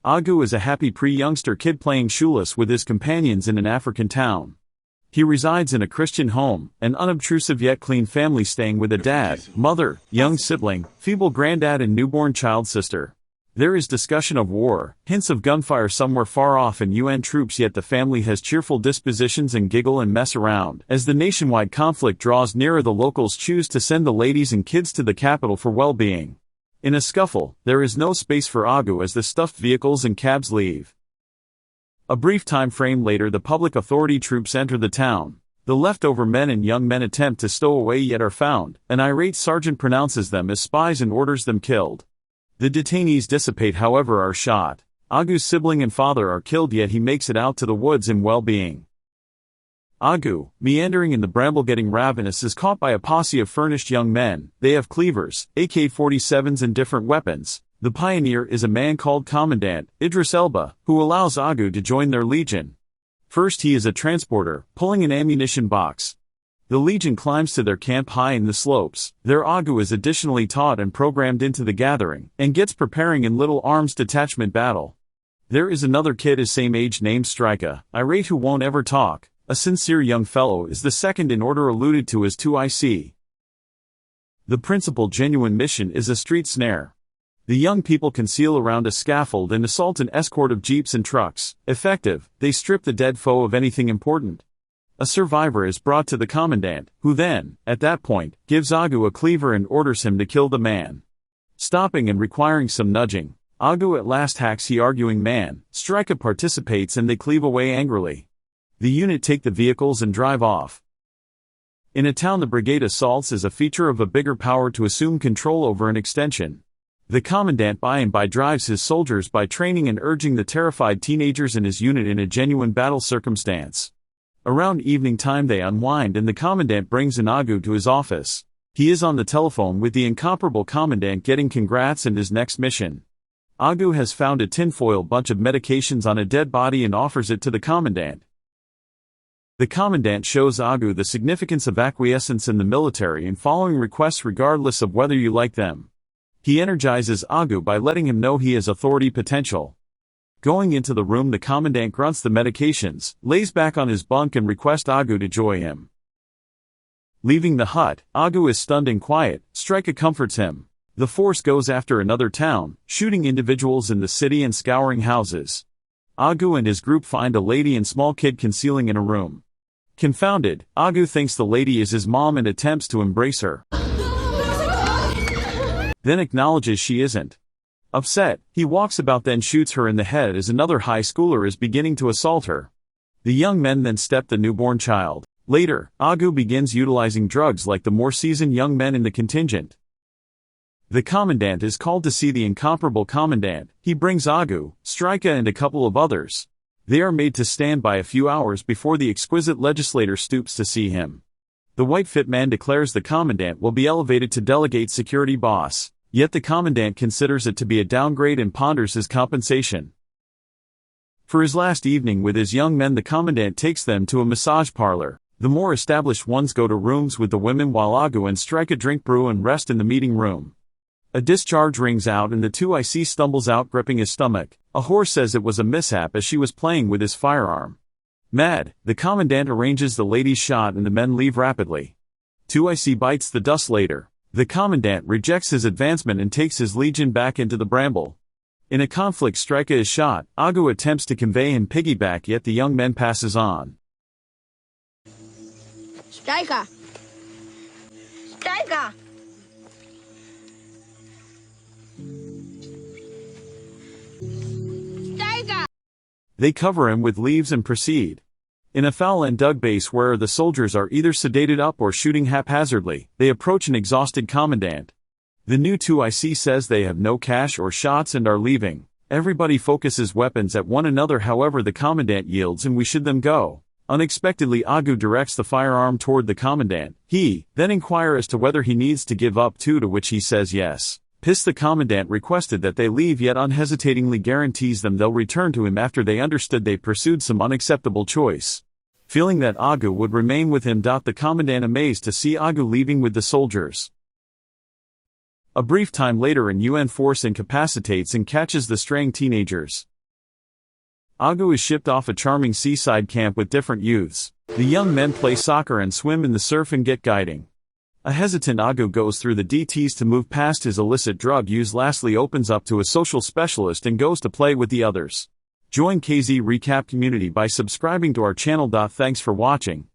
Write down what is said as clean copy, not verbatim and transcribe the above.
Agu is a happy pre-youngster kid playing shoeless with his companions in an African town. He resides in a Christian home, an unobtrusive yet clean family staying with a dad, mother, young sibling, feeble granddad and newborn child sister. There is discussion of war, hints of gunfire somewhere far off and UN troops, yet the family has cheerful dispositions and giggle and mess around. As the nationwide conflict draws nearer, the locals choose to send the ladies and kids to the capital for well-being. In a scuffle, there is no space for Agu as the stuffed vehicles and cabs leave. A brief time frame later, the public authority troops enter the town. The leftover men and young men attempt to stow away yet are found. An irate sergeant pronounces them as spies and orders them killed. The detainees dissipate, however, are shot. Agu's sibling and father are killed, yet he makes it out to the woods in well-being. Agu, meandering in the bramble getting ravenous, is caught by a posse of furnished young men. They have cleavers, AK-47s and different weapons. The pioneer is a man called Commandant Idris Elba, who allows Agu to join their legion. First, he is a transporter, pulling an ammunition box. The legion climbs to their camp high in the slopes. There Agu is additionally taught and programmed into the gathering, and gets preparing in little arms detachment battle. There is another kid his same age named Strika, irate, who won't ever talk. A sincere young fellow is the second in order, alluded to as 2IC. The principal genuine mission is a street snare. The young people conceal around a scaffold and assault an escort of jeeps and trucks. Effective, they strip the dead foe of anything important. A survivor is brought to the commandant, who then, at that point, gives Agu a cleaver and orders him to kill the man. Stopping and requiring some nudging, Agu at last hacks the arguing man. Strika participates and they cleave away angrily. The unit take the vehicles and drive off. In a town, the brigade assaults as a feature of a bigger power to assume control over an extension. The commandant by and by drives his soldiers by training and urging the terrified teenagers in his unit in a genuine battle circumstance. Around evening time they unwind and the commandant brings in Agu to his office. He is on the telephone with the incomparable commandant getting congrats and his next mission. Agu has found a tinfoil bunch of medications on a dead body and offers it to the commandant. The commandant shows Agu the significance of acquiescence in the military and following requests regardless of whether you like them. He energizes Agu by letting him know he has authority potential. Going into the room, the commandant grunts the medications, lays back on his bunk and requests Agu to join him. Leaving the hut, Agu is stunned and quiet. Strika comforts him. The force goes after another town, shooting individuals in the city and scouring houses. Agu and his group find a lady and small kid concealing in a room. Confounded, Agu thinks the lady is his mom and attempts to embrace her. Then acknowledges she isn't. Upset, he walks about, then shoots her in the head as another high schooler is beginning to assault her. The young men then step the newborn child. Later, Agu begins utilizing drugs like the more seasoned young men in the contingent. The commandant is called to see the incomparable commandant. He brings Agu, Strika and a couple of others. They are made to stand by a few hours before the exquisite legislator stoops to see him. The white-fit man declares the commandant will be elevated to delegate security boss, yet the commandant considers it to be a downgrade and ponders his compensation. For his last evening with his young men, the commandant takes them to a massage parlor. The more established ones go to rooms with the women while Agu and Strika drink brew and rest in the meeting room. A discharge rings out and the 2IC stumbles out gripping his stomach. A whore says it was a mishap as she was playing with his firearm. Mad, the commandant arranges the lady's shot and the men leave rapidly. 2IC bites the dust later. The commandant rejects his advancement and takes his legion back into the bramble. In a conflict, Strika is shot. Agu attempts to convey him piggyback, yet the young man passes on. Strika! Strika! Strika! They cover him with leaves and proceed. In a foul and dug base where the soldiers are either sedated up or shooting haphazardly, they approach an exhausted commandant. The new 2IC says they have no cash or shots and are leaving. Everybody focuses weapons at one another, however the commandant yields and we should them go. Unexpectedly, Agu directs the firearm toward the commandant. He then inquires as to whether he needs to give up too, to which he says yes. Pissed, the commandant requested that they leave, yet unhesitatingly guarantees them they'll return to him after they understood they pursued some unacceptable choice. Feeling that Agu would remain with him, the commandant amazed to see Agu leaving with the soldiers. A brief time later, an UN force incapacitates and catches the straying teenagers. Agu is shipped off a charming seaside camp with different youths. The young men play soccer and swim in the surf and get guiding. A hesitant Agu goes through the DTs to move past his illicit drug use. Lastly opens up to a social specialist and goes to play with the others. Join KZ Recap community by subscribing to our channel. Thanks for watching.